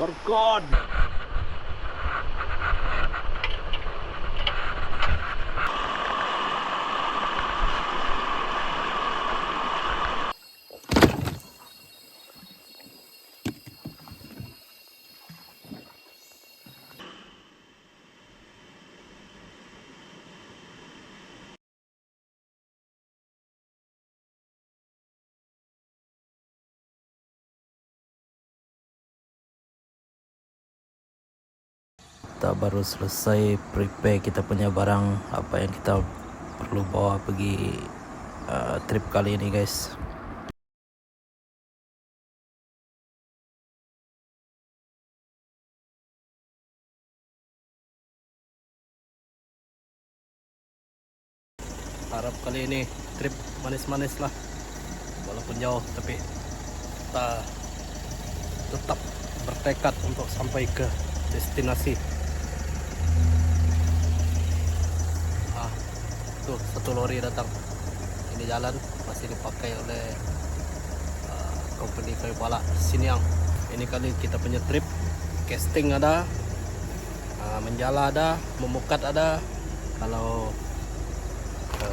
Morkon. Kita baru selesai prepare kita punya barang apa yang kita perlu bawa pergi trip kali ini guys. Harap kali ini trip manis-manis lah, walaupun jauh tapi kita tetap bertekad untuk sampai ke destinasi. Tuh satu lori datang. Ini jalan masih dipakai oleh company kayu pala Siniang. Ini kali kita punya trip casting ada, menjala ada, memukat ada. Kalau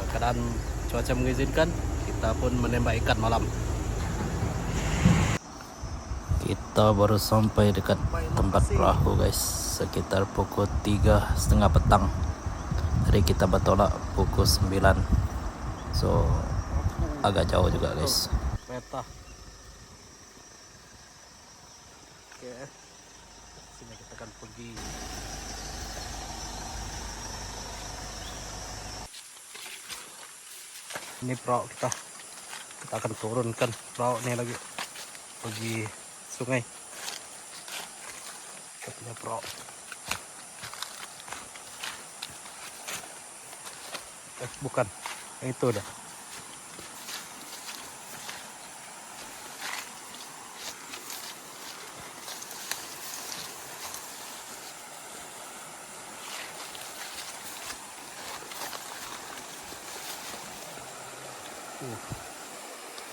keadaan cuaca mengizinkan, kita pun menembak ikan malam. Kita baru sampai dekat tempat perahu guys, sekitar pukul 3:30 petang. Tadi kita bertolak pukul 9, so agak jauh juga guys. Peta. Oke, sini kita akan pergi. Ini perahu kita akan turunkan perahu ini lagi pergi sungai. Kita punya perahu. Bukan, yang itu dah.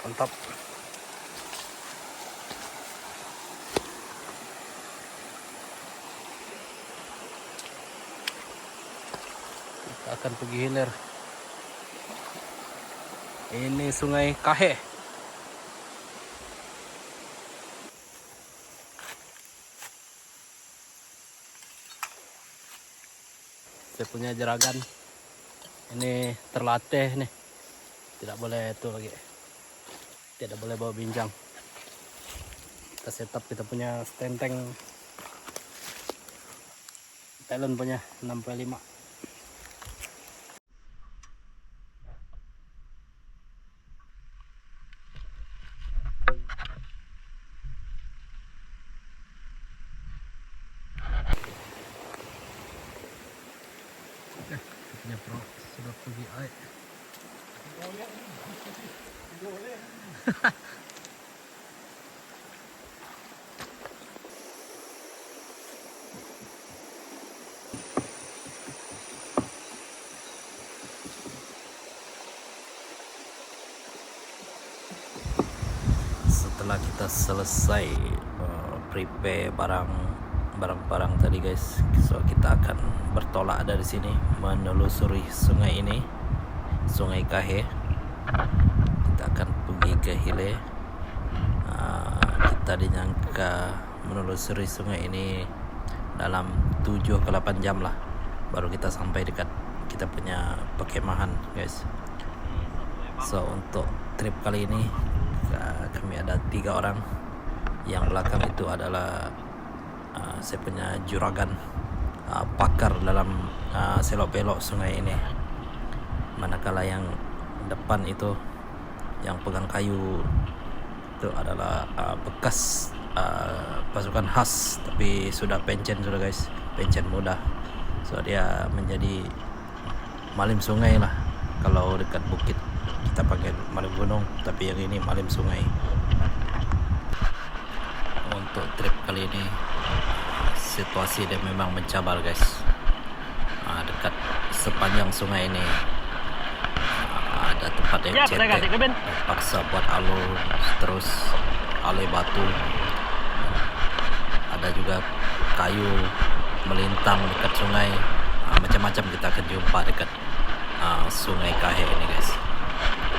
Mantap. Kita akan pergi hilir. Ini Sungai Kahe. Saya punya jeragan. Ini terlatih nih. Tidak boleh itu lagi. Tidak boleh bawa binjang. Kita setup kita punya stenteng Thailand punya 65. Punya pro sudah pergi air. Setelah kita selesai prepare barang-barang tadi guys, so kita akan bertolak dari sini menelusuri sungai ini, Sungai Kahe. Kita akan pergi ke Hile. Kita dinyangka menelusuri sungai ini dalam 7 ke 8 jam lah, baru kita sampai dekat kita punya perkemahan guys. So untuk trip kali ini kami ada 3 orang. Yang belakang itu adalah saya punya juragan, pakar dalam selok belok sungai ini. Manakala yang depan itu yang pegang kayu itu adalah bekas pasukan khas, tapi sudah pencen sudah guys, pencen muda. So dia menjadi malim sungai lah. Kalau dekat bukit kita panggil malim gunung, tapi yang ini malim sungai. Untuk trip kali ini situasi dia memang mencabar guys. Dekat sepanjang sungai ini ada tempat yang cetek, paksa buat alur, terus alih batu, ada ada juga kayu melintang dekat sungai. Macam-macam kita akan jumpa dekat sungai Kahe ini guys.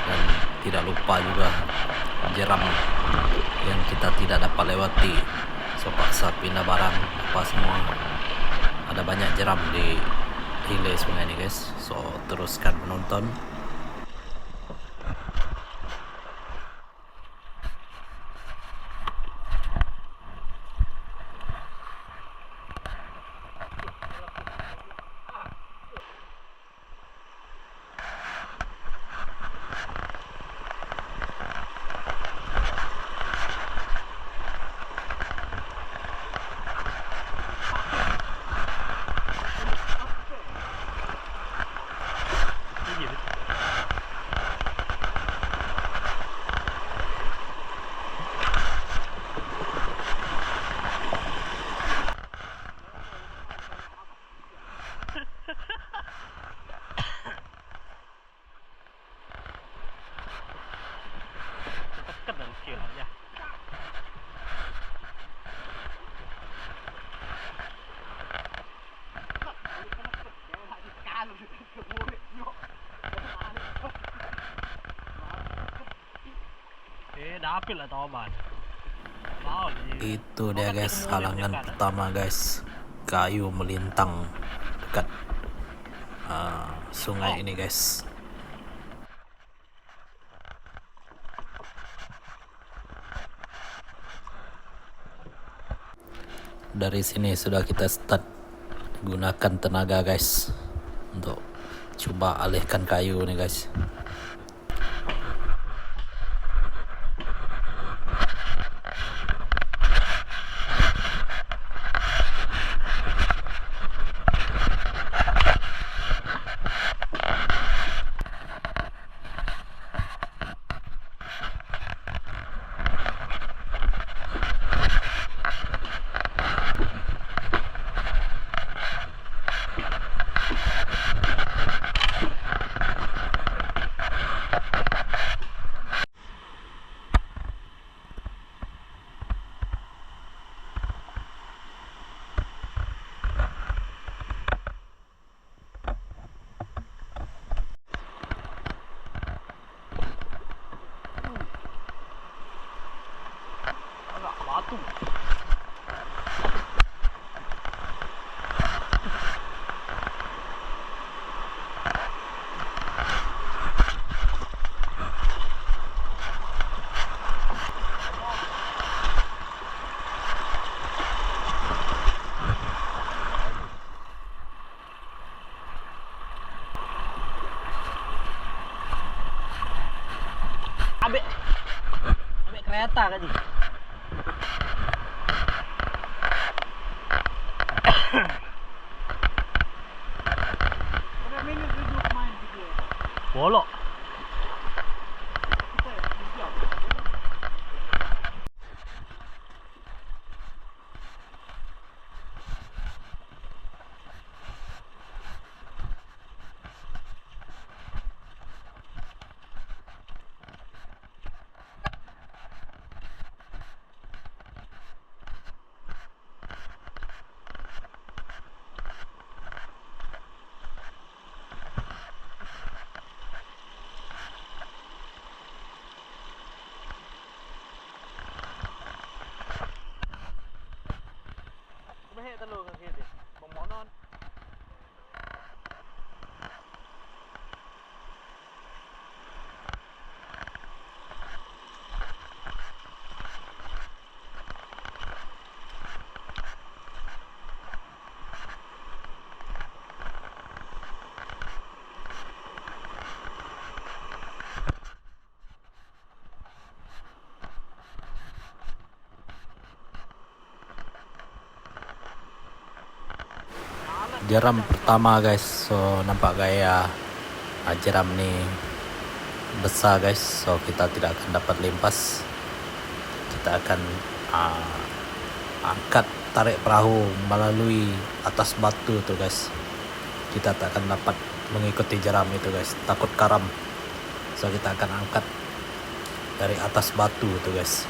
Dan tidak lupa juga jeram yang kita tidak dapat lewati, so paksa pindah barang apa semua. Ada banyak jeram di hilir sungai ini guys, so teruskan menonton. Itu dia guys, halangan pertama guys, kayu melintang dekat sungai ini guys. Dari sini sudah kita start gunakan tenaga guys untuk coba alihkan kayu nih guys. Ambil kereta kan ni. Berapa minit duduk main video? Bolok. Bahaya telur kan sini. Pemonon. Jeram pertama guys, so nampak gaya jeram ni besar guys, so kita tidak akan dapat limpas. Kita akan angkat, tarik perahu melalui atas batu tu guys. Kita tak akan dapat mengikuti jeram itu guys, takut karam. So kita akan angkat dari atas batu tu guys.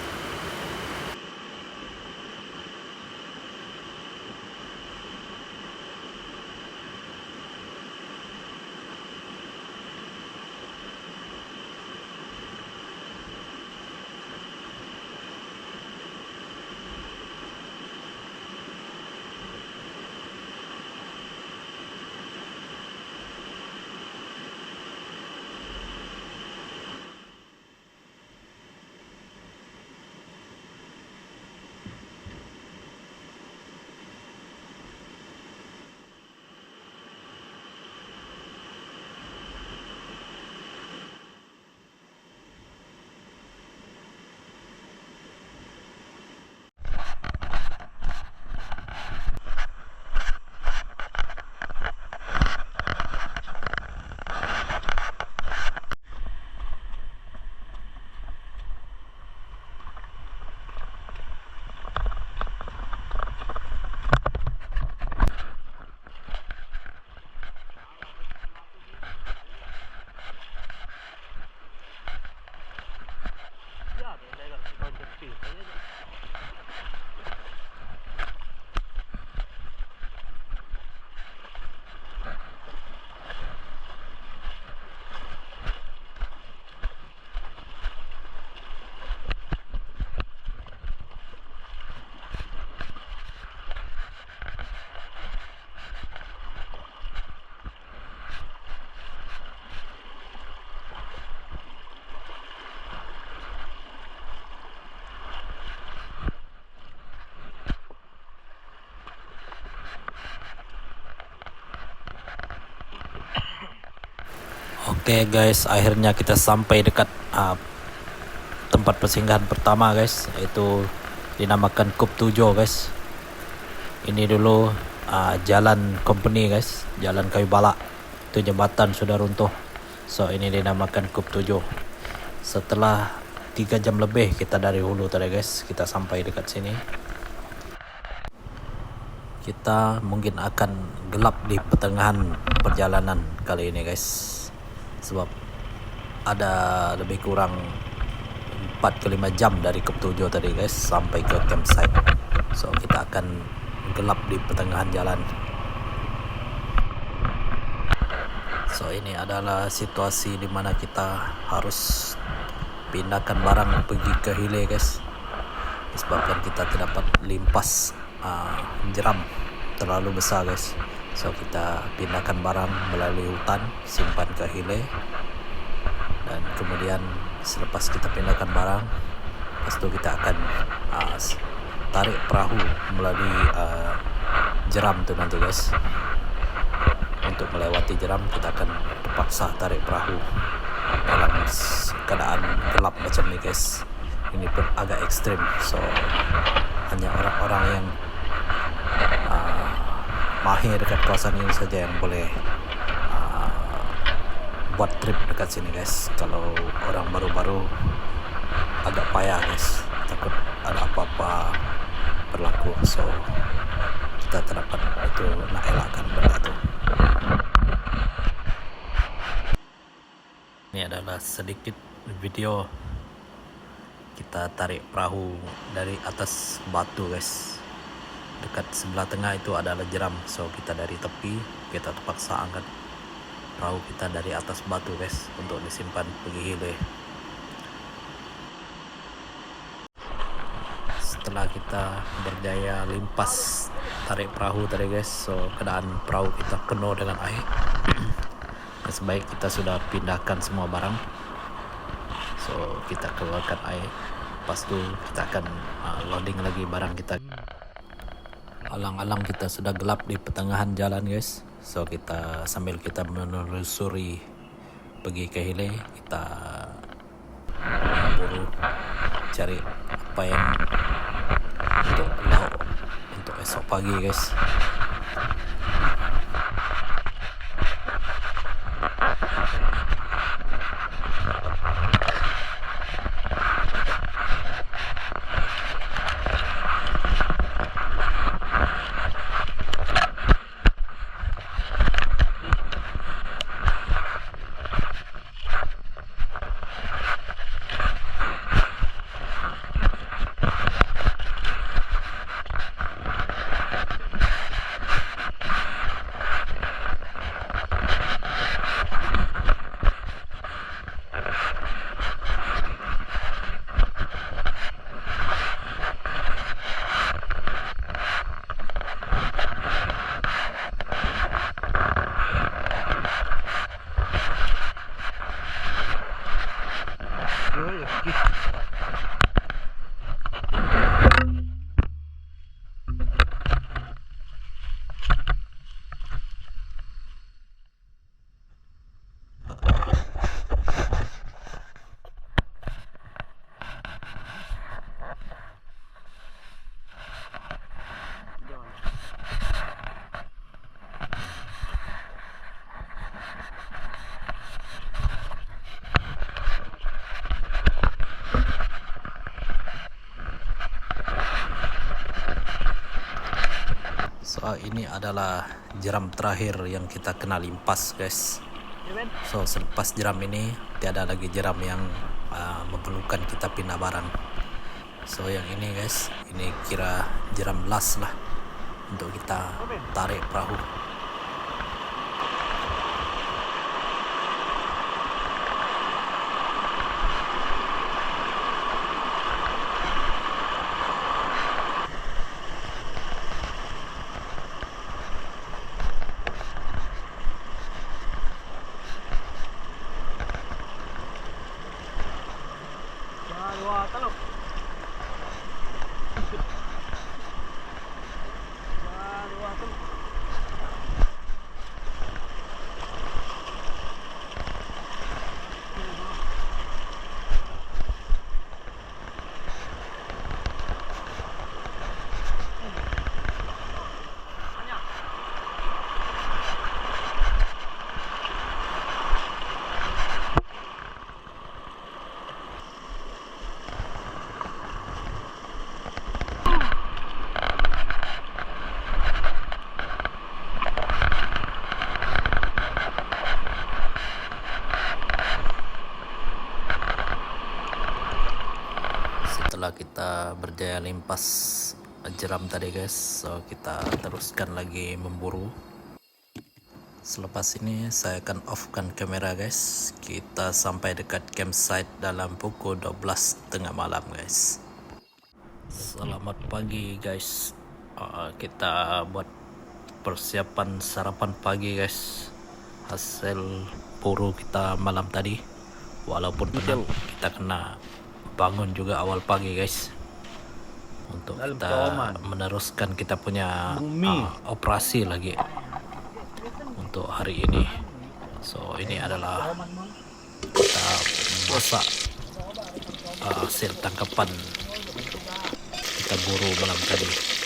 Oke guys, akhirnya kita sampai dekat tempat persinggahan pertama guys, yaitu dinamakan Kup 7 guys. Ini dulu jalan company guys, jalan kayu balak. Itu jembatan sudah runtuh. So ini dinamakan Kup 7. Setelah 3 jam lebih kita dari hulu tadi guys, kita sampai dekat sini. Kita mungkin akan gelap di pertengahan perjalanan kali ini guys, sebab ada lebih kurang 4 ke 5 jam dari Kup 7 tadi guys sampai ke campsite. So kita akan gelap di pertengahan jalan. So ini adalah situasi di mana kita harus pindahkan barang pergi ke hilir guys, disebabkan kita tidak dapat limpas jeram terlalu besar guys. So kita pindahkan barang melalui hutan, simpan ke hilir, dan kemudian selepas kita pindahkan barang, lepas itu kita akan tarik perahu melalui jeram tu nanti guys. Untuk melewati jeram kita akan terpaksa tarik perahu dalam keadaan gelap macam ni guys. Ini pun agak ekstrim, so hanya orang-orang yang mahir dekat kawasan ini saja yang boleh buat trip dekat sini guys. Kalau orang baru-baru agak payah guys, takut ada apa-apa berlaku. So kita terdapat itu nak elakkan benda itu. Ini adalah sedikit video kita tarik perahu dari atas batu guys. Dekat sebelah tengah itu adalah jeram. So kita dari tepi, kita terpaksa angkat perahu kita dari atas batu guys untuk disimpan pergi hilir. Setelah kita berjaya limpas tarik perahu tadi guys, so keadaan perahu kita penuh dengan air. Sebaik kita sudah pindahkan semua barang, so kita keluarkan air. Lepas tu kita akan loading lagi barang kita. Alang-alang kita sudah gelap di pertengahan jalan guys. So kita sambil kita menelusuri pergi ke hilir, kita buru cari apa yang untuk lauk untuk esok pagi guys. So ini adalah jeram terakhir yang kita kena limpas guys. So selepas jeram ini tiada lagi jeram yang memerlukan kita pindah barang. So yang ini guys, ini kira jeram last lah untuk kita tarik perahu. Dua taluk. Dua taluk. setelah kita berjaya limpas jeram tadi guys, so kita teruskan lagi memburu. Selepas ini saya akan offkan kamera guys. Kita sampai dekat campsite dalam pukul 12 tengah malam guys. Selamat pagi guys. Kita buat persiapan sarapan pagi guys. Hasil buru kita malam tadi, walaupun penat kita kena bangun juga awal pagi guys, untuk kita meneruskan kita punya operasi lagi untuk hari ini. So ini adalah kita masak hasil tangkapan kita buru malam tadi.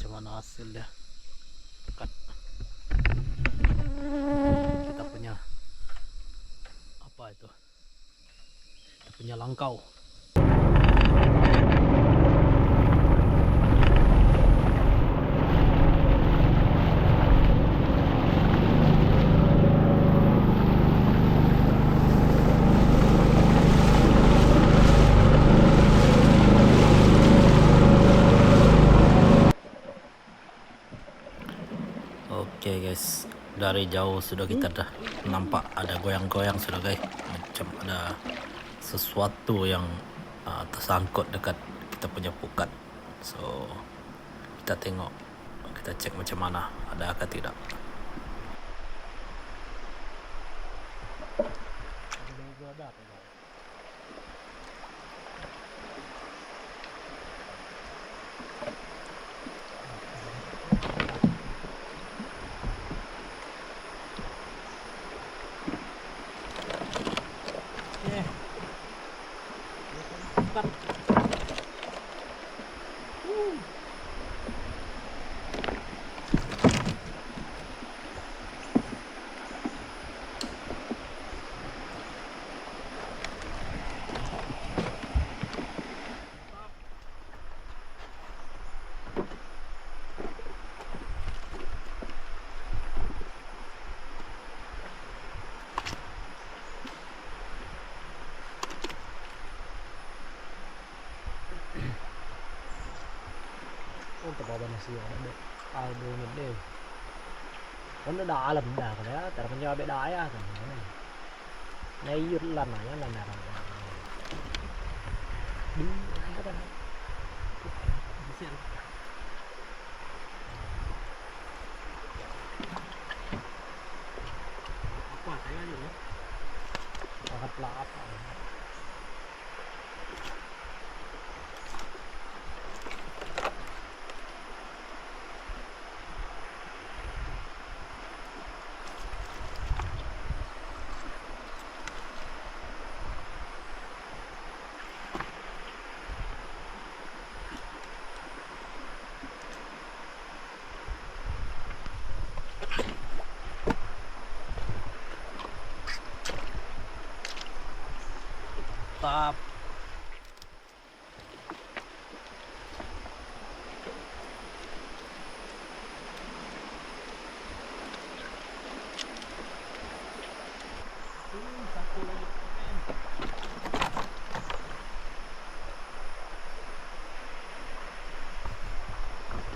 Mana hasilnya dekat kita punya apa itu, kita punya langkau. Oke guys, dari jauh sudah kita dah nampak ada goyang-goyang sudah guys, macam ada sesuatu yang tersangkut dekat kita punya pukat. So kita tengok, kita cek macam mana, ada atau tidak. Oh, terbawa nasi ada album gede. nó đá lầm đá cái đó tại mình bị đá á này yun lần này lần nào đi cái đó quả thấy cái gì nữa hạt lá Stop. satu lagi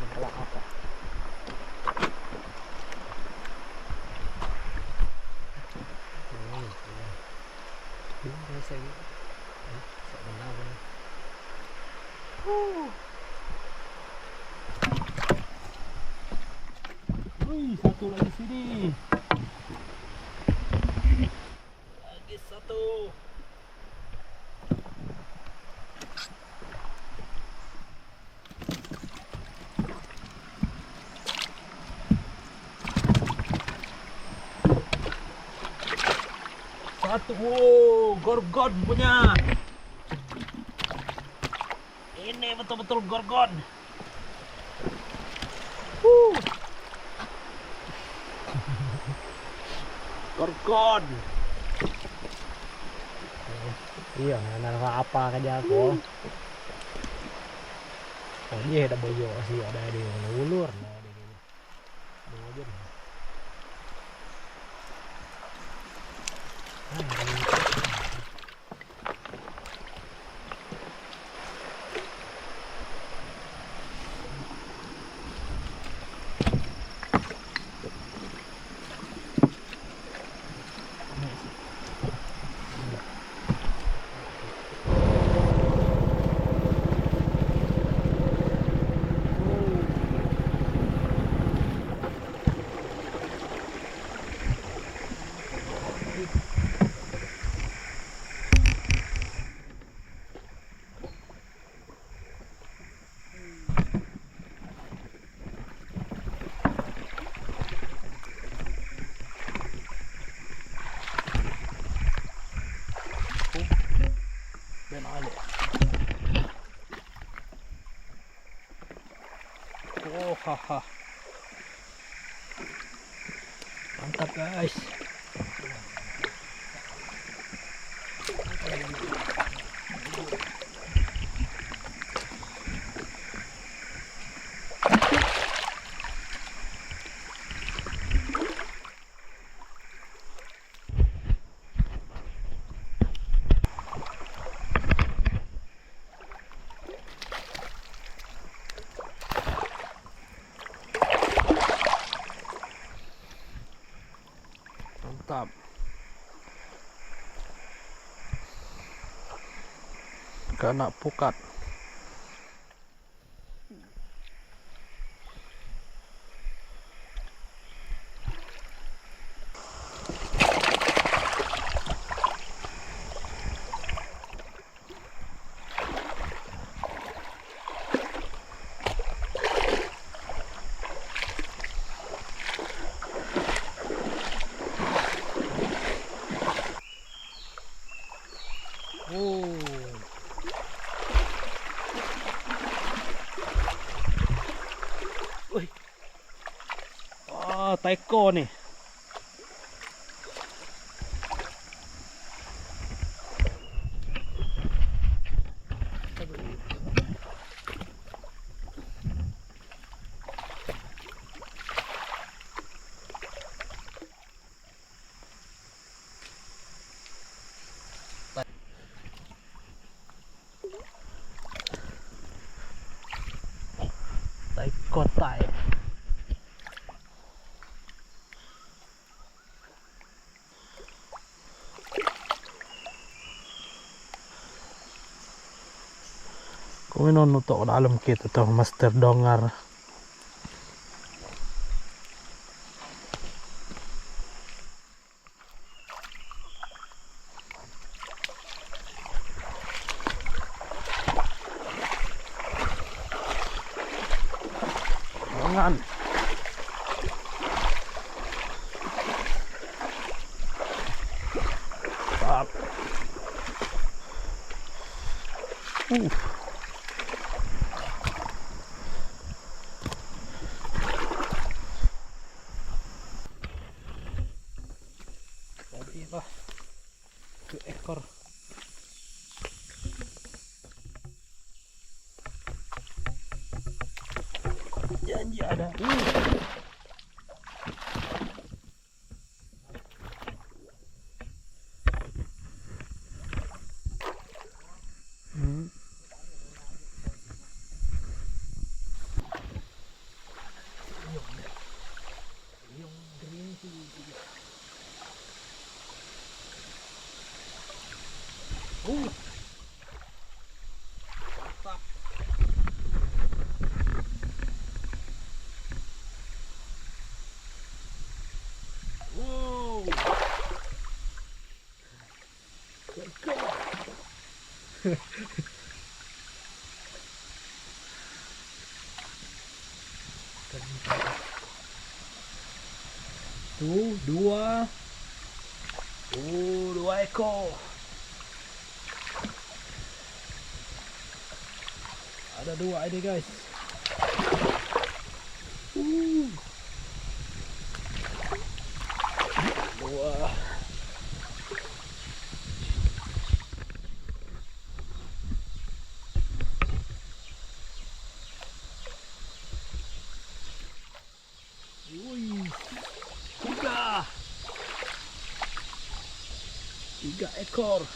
masalah apa đúng thế sẽ benar benar wih satu lagi sini Lagi satu. Satu, wow, gorgon punya. Ini betul-betul gorgon. Gorgon. iya nah apa kerja aku oh iya ada boyo sih ada di ulur nah di boyo Ben Ali. Oh, haha. Mantap guys. Mantap. Kena pukat. Wih. Oh, teko nih. Teko tai. Kuminon nutok dalam kita tuh master dongar. Jangan. Stop. Jadilah 2 ekor. Janji ada. Wow. Tuh, 2 ekor. Ada 2 ini guys. Dua. Wih, 3 ekor.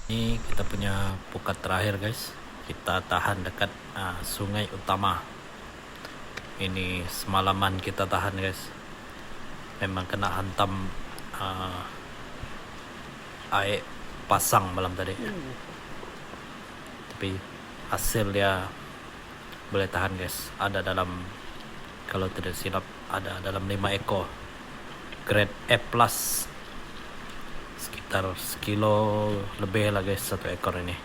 Ini kita punya pukat terakhir guys. Kita tahan dekat sungai utama. Ini semalaman kita tahan guys. Memang kena hantam air pasang malam tadi. Tapi hasil dia boleh tahan guys. Ada dalam, kalau tidak silap, ada dalam 5 ekor. Grade E+. Sekitar sekilo lebih lah guys 1 ekor ini.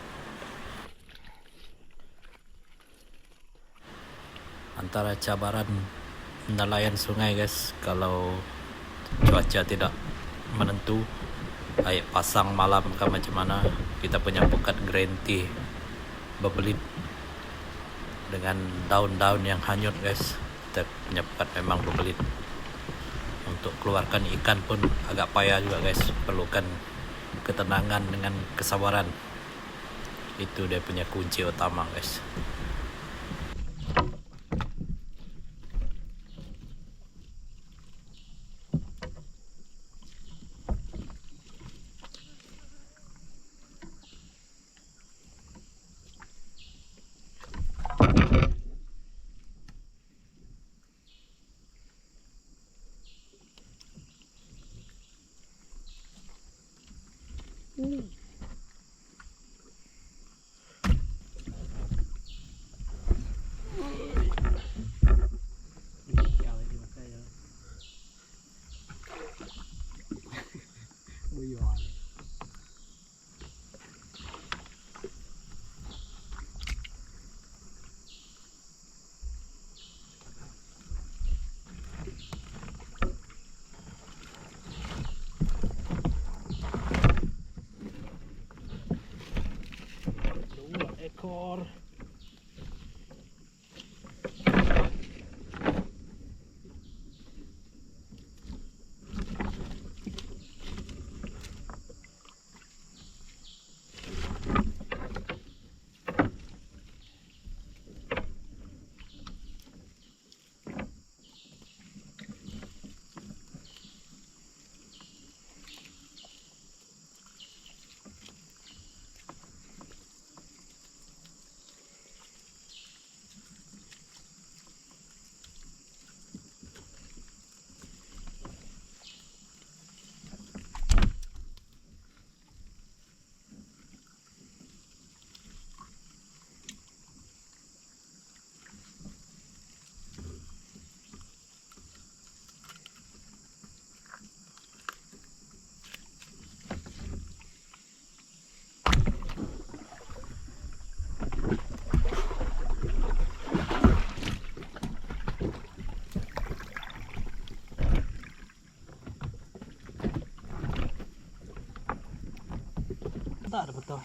Antara cabaran nelayan sungai guys, kalau cuaca tidak menentu, air pasang malam ke macam mana, kita punya pukat green tea berbelit dengan daun-daun yang hanyut guys. Kita punya pukat memang berbelit. Untuk keluarkan ikan pun agak payah juga guys, perlukan ketenangan dengan kesabaran. Itu dia punya kunci utama guys.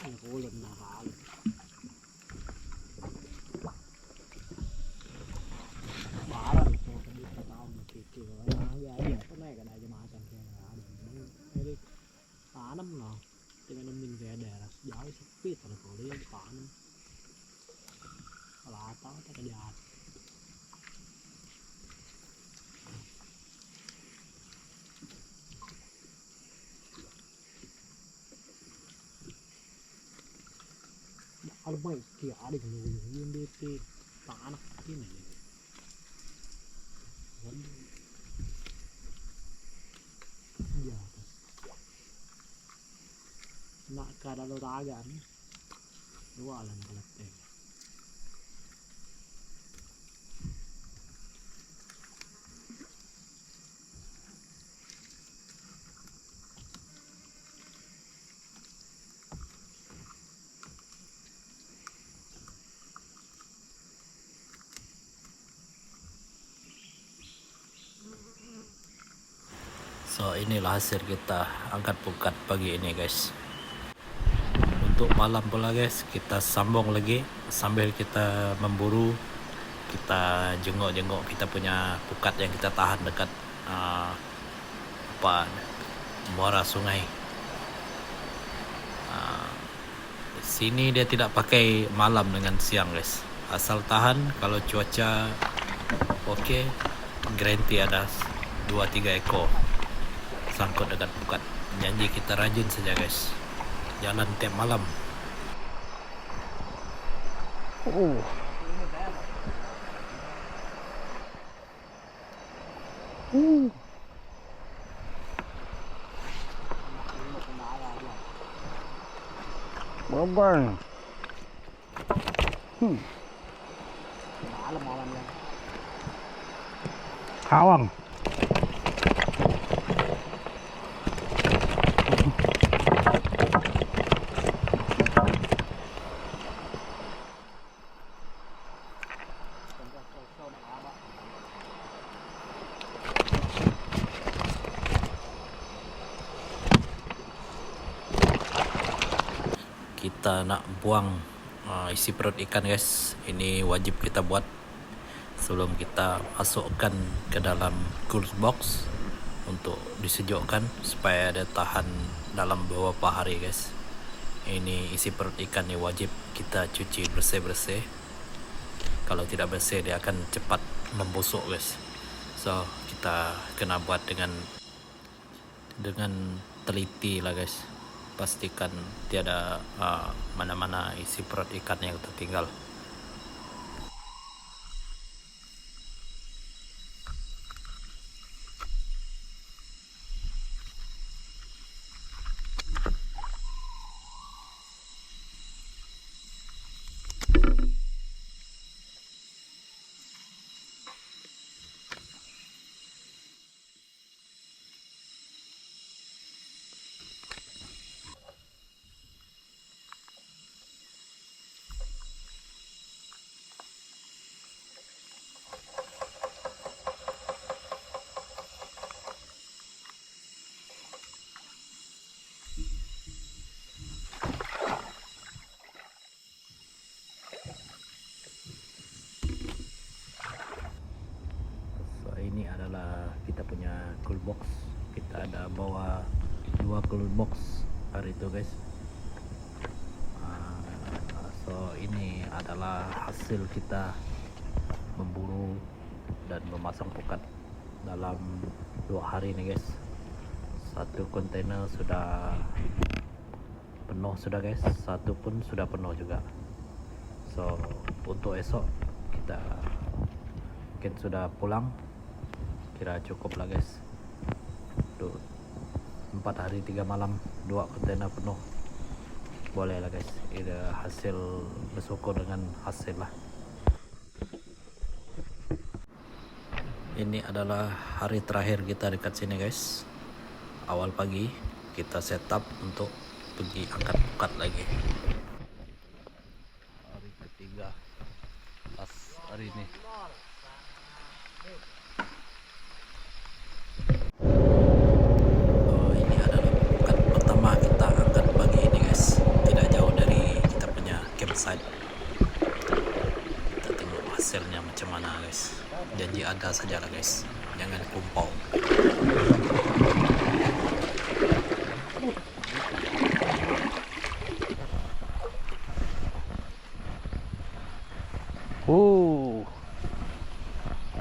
ya kulit nah kali. Parah nih kalau kita tahu nih kiki kalau ya aja apa naik kan aja macan kayak ada jadi tanam lah dengan nemin kayak daerah jauh sepi terus kalau dia tanam kalau atau tak jahat kalau baik kia ada yang DT tanah ini iya nak kada lo tagan dua lan kelete So inilah hasil kita angkat pukat pagi ini guys. Untuk malam pula guys, kita sambung lagi sambil kita memburu. Kita jenguk-jenguk kita punya pukat yang kita tahan dekat muara sungai. Sini dia tidak pakai malam dengan siang guys, asal tahan. Kalau cuaca oke, garanti ada 2-3 ekor sangkut dekat pukat. Janji kita rajin saja guys, jalan tiap malam. Bobang. malam malamnya Kawang. Kita nak buang isi perut ikan guys. Ini wajib kita buat sebelum kita masukkan ke dalam cool box untuk disejukkan supaya dia tahan dalam beberapa hari guys. Ini isi perut ikan ni wajib kita cuci bersih-bersih. Kalau tidak bersih dia akan cepat membusuk guys. So kita kena buat dengan teliti lah guys. Pastikan tiada mana-mana isi perut ikan yang tertinggal. Ini adalah kita punya cool box. Kita ada bawa 2 cool box hari itu guys. So ini adalah hasil kita memburu dan memasang pukat dalam 2 hari ini guys. Satu kontainer sudah penuh sudah guys, satu pun sudah penuh juga. So untuk esok kita mungkin sudah pulang, kira cukup lah guys. 4 hari 3 malam 2 kontainer penuh, boleh lah guys. Ini hasil, bersyukur dengan hasil lah. Ini adalah hari terakhir kita dekat sini guys. Awal pagi kita setup untuk pergi angkat pukat lagi. Hari ketiga pas hari ini. Ini adalah pukat pertama kita angkat pagi ini guys. Tidak jauh Janji ada saja lah guys, jangan kumpau.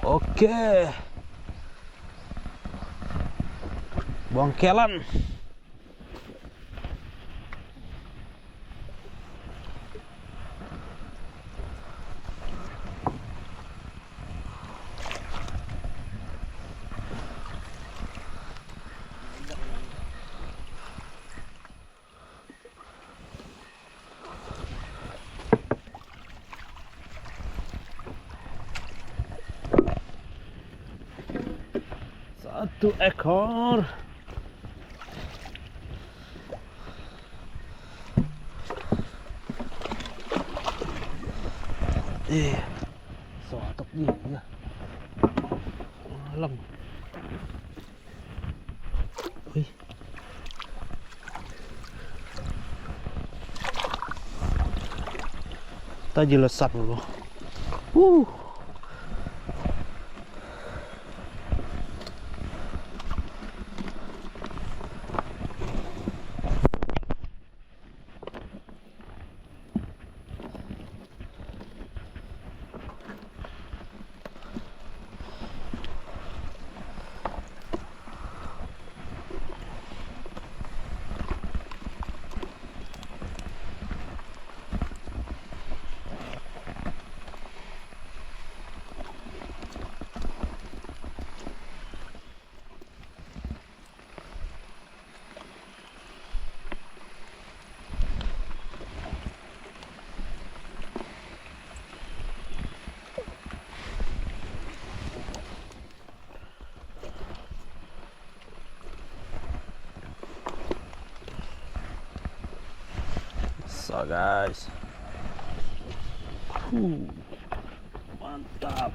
Oke. Bangkelan. Satu ekor. Sotok dia. Malam. Wih. Tadi lesat dulu. So guys, mantap.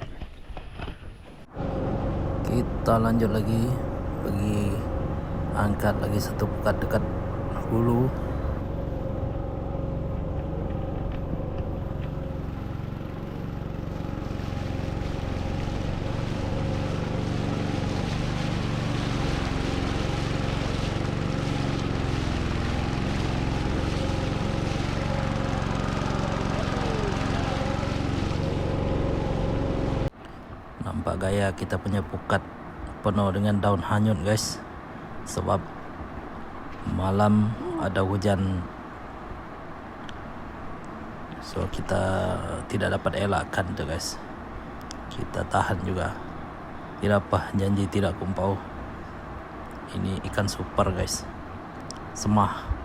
Kita lanjut lagi, pergi angkat lagi satu pukat dekat hulu. Nampak gaya kita punya pukat penuh dengan daun hanyut guys, sebab malam ada hujan, so kita tidak dapat elakkan tuh guys. Kita tahan juga, tidak apa, janji tidak kumpau. Ini ikan super guys, semah.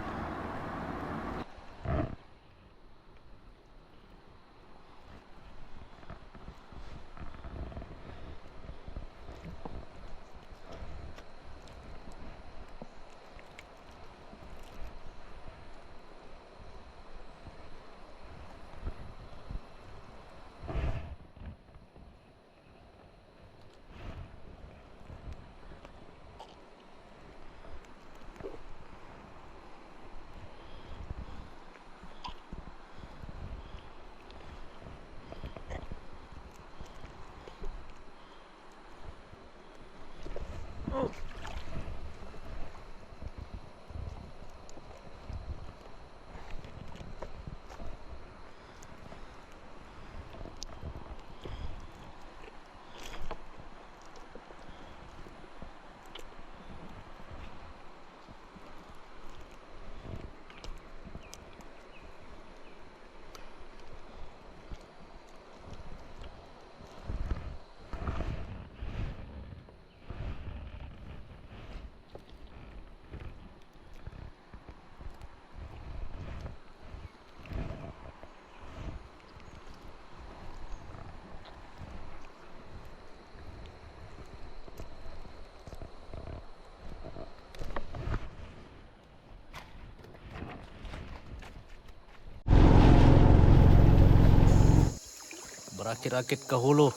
Berakit-rakit ke hulu.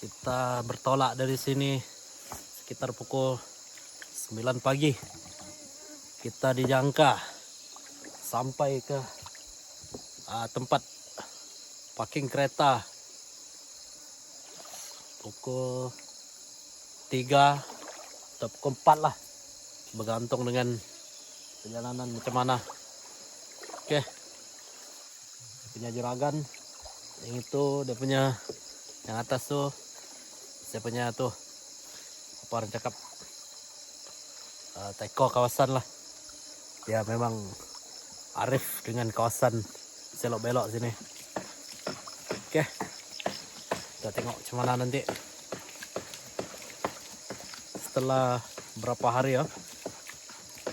Kita bertolak dari sini sekitar pukul 9 pagi. Kita dijangka sampai ke tempat parking kereta pukul 3 atau pukul 4 lah, bergantung dengan perjalanan macam mana. Oke, dia punya juragan yang itu, dia punya yang atas tuh, saya punya tuh apa orang cakap, teko kawasan lah. Ya memang arif dengan kawasan selok belok sini. Oke, kita tengok macam mana nanti setelah berapa hari ya,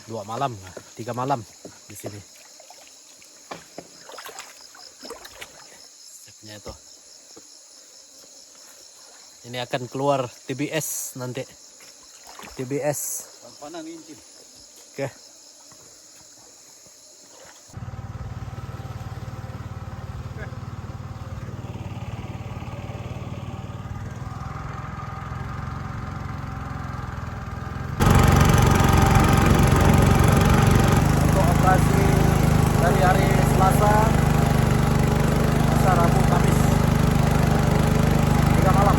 2 malam 3 malam di sini. Saya punya itu, ini akan keluar TBS nanti, TBS. Oke. Untuk operasi dari hari Selasa, Rabu, Kamis, 3 malam.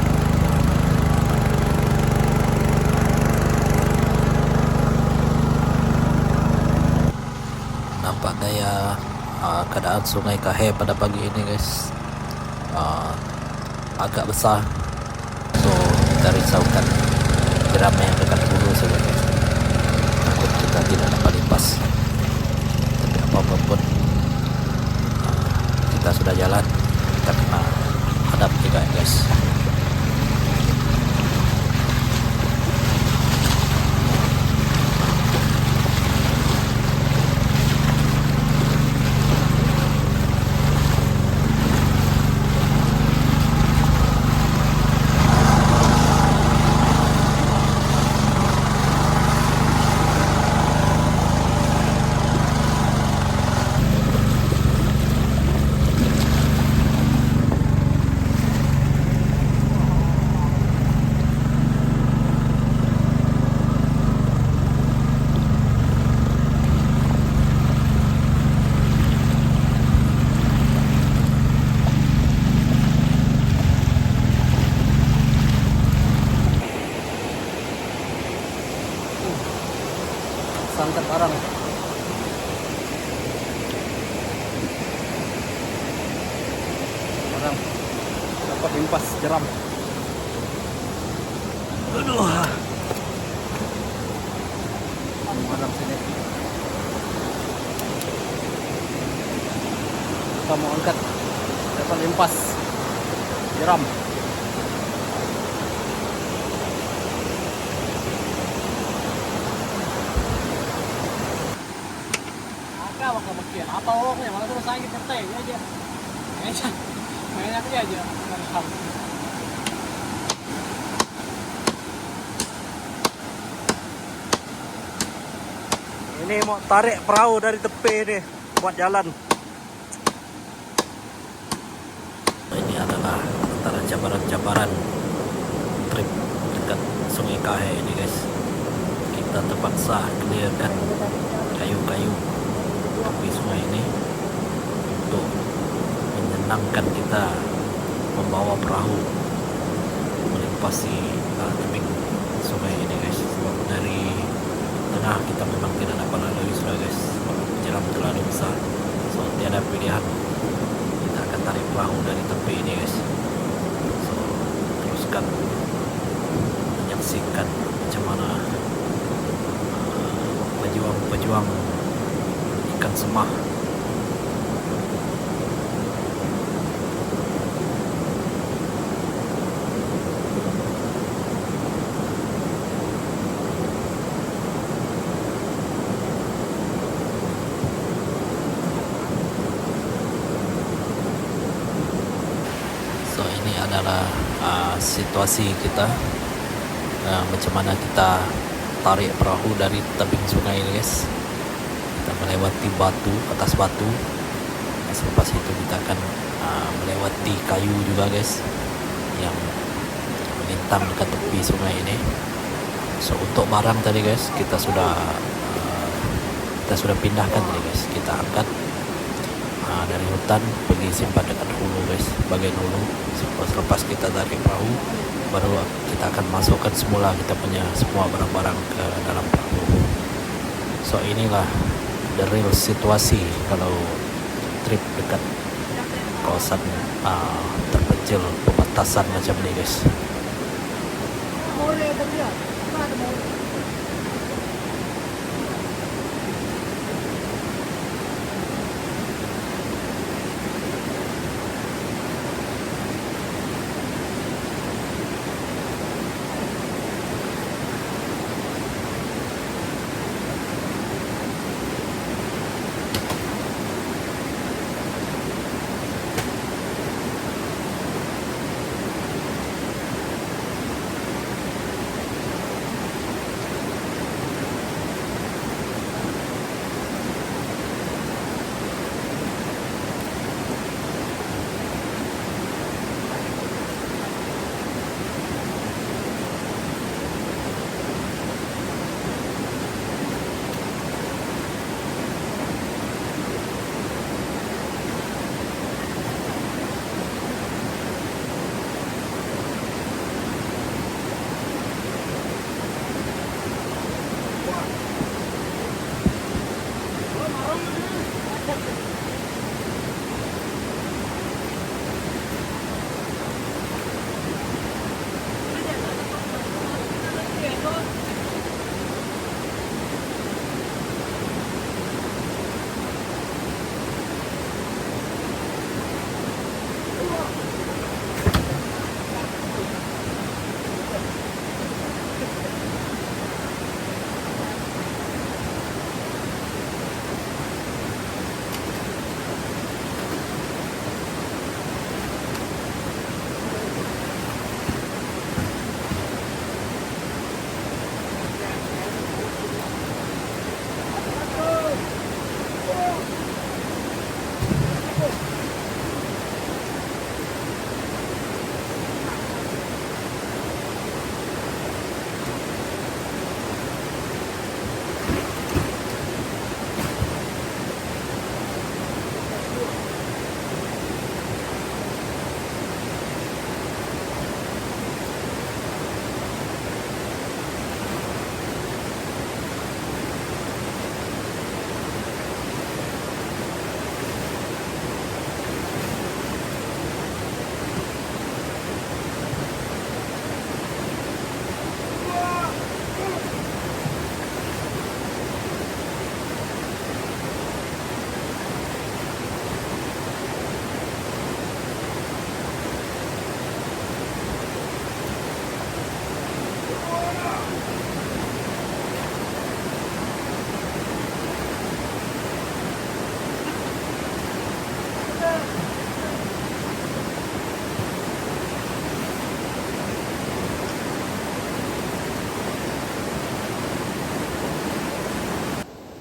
Nampak gaya keadaan Sungai Kahe pada pagi ini guys, agak besar, so kita risaukan jeram yang dekat hulu saja guys, takut kita tidak dapat limpas. Tapi apapun pun, kita sudah jalan, kita kena hadap juga guys. Angkat barang. Barang dapat limpas jeram. Aduh. Barang sini. Kita mau angkat, dapat limpas jeram. Waktu makin apa orangnya malah terus sakit petai aja, mainnya aja. Ini mau tarik perahu dari tepi nih buat jalan. Ini adalah antara jabaran-jabaran trip dekat Sungai Kahe ini guys. Kita terpaksa clearkan kayu-kayu tepi sungai ini untuk menyenangkan kita membawa perahu melintasi tebing sungai ini guys. Sebab dari tengah kita memang tidak dapat lalui sudah guys, jeram terlalu besar, so tiada pilihan, kita akan tarik perahu dari tepi ini guys. So teruskan menyaksikan macam mana pejuang-pejuang ikan semah. So ini adalah situasi kita, macam mana kita tarik perahu dari tebing sungai ini guys. Kita melewati batu, atas batu. Selepas itu kita akan melewati kayu juga guys, yang melintang dekat tepi sungai ini. So untuk barang tadi guys, kita sudah pindahkan tadi guys. Kita angkat dari hutan pergi simpan dekat hulu guys, bagian hulu. Selepas kita tarik perahu, baru kita akan masukkan semula kita punya semua barang-barang ke dalam perahu. So inilah the real situasi kalau trip dekat kawasan terpencil perbatasan macam ni guys.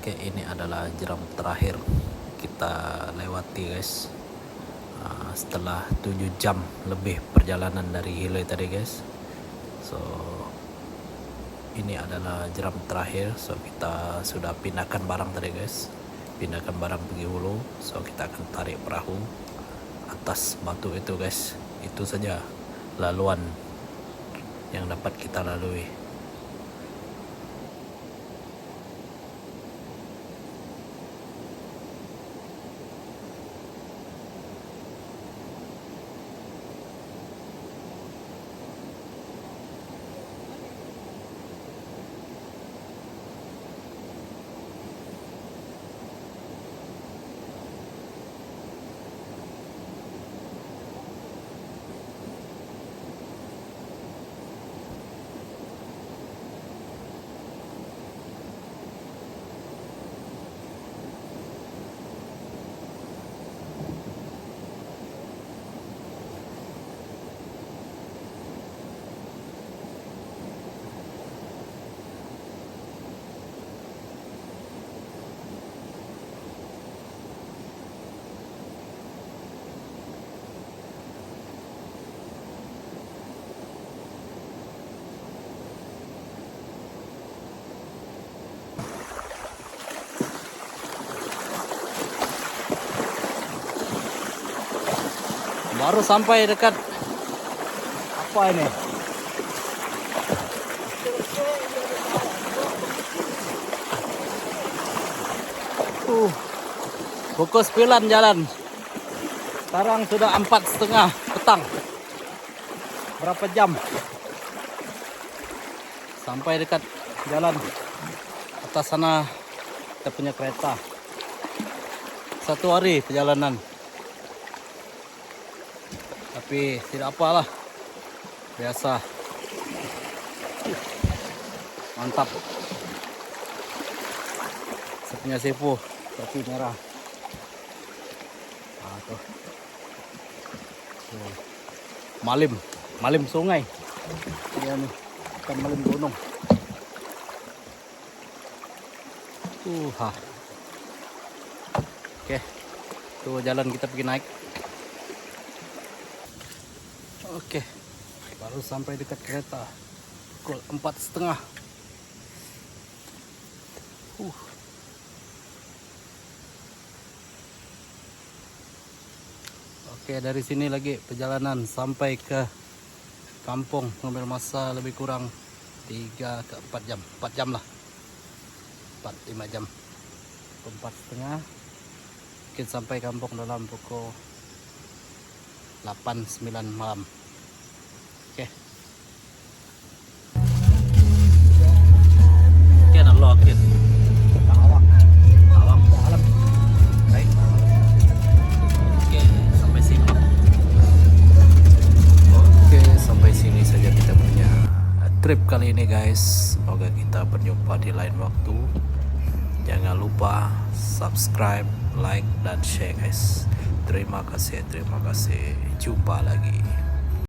Oke, ini adalah jeram terakhir kita lewati guys. Setelah 7 jam lebih perjalanan dari Hilo tadi guys. So ini adalah jeram terakhir. So kita sudah pindahkan barang tadi guys. Pindahkan barang pergi hulu. So kita akan tarik perahu atas batu itu guys. Itu saja laluan yang dapat kita lalui. Baru sampai dekat Apa ini? Pukul 9 jalan. Sekarang sudah 4:30 petang. Berapa jam? Sampai dekat jalan atas sana kita punya kereta. 1 hari perjalanan. Tapi tidak apalah. Biasa. Mantap. Saya punya sepu topi merah. Tuh. Tuh. Malim sungai. Ini nih, bukan malim gunung. Oke. Tuh jalan kita pergi naik. Oke. Baru sampai dekat kereta. Pukul 4:30. Oke, dari sini lagi perjalanan sampai ke kampung mengambil masa lebih kurang 3 ke 4 jam. 4 jam lah. 4-5 jam. 4:30. Mungkin sampai kampung dalam pukul 8-9 malam. Oke. Oke, unlock-in. Awang. Baik. Oke, sampai sini. Oke, sampai sini saja kita punya trip kali ini guys. Semoga kita berjumpa di lain waktu. Jangan lupa subscribe, like, dan share guys. Terima kasih. Jumpa lagi.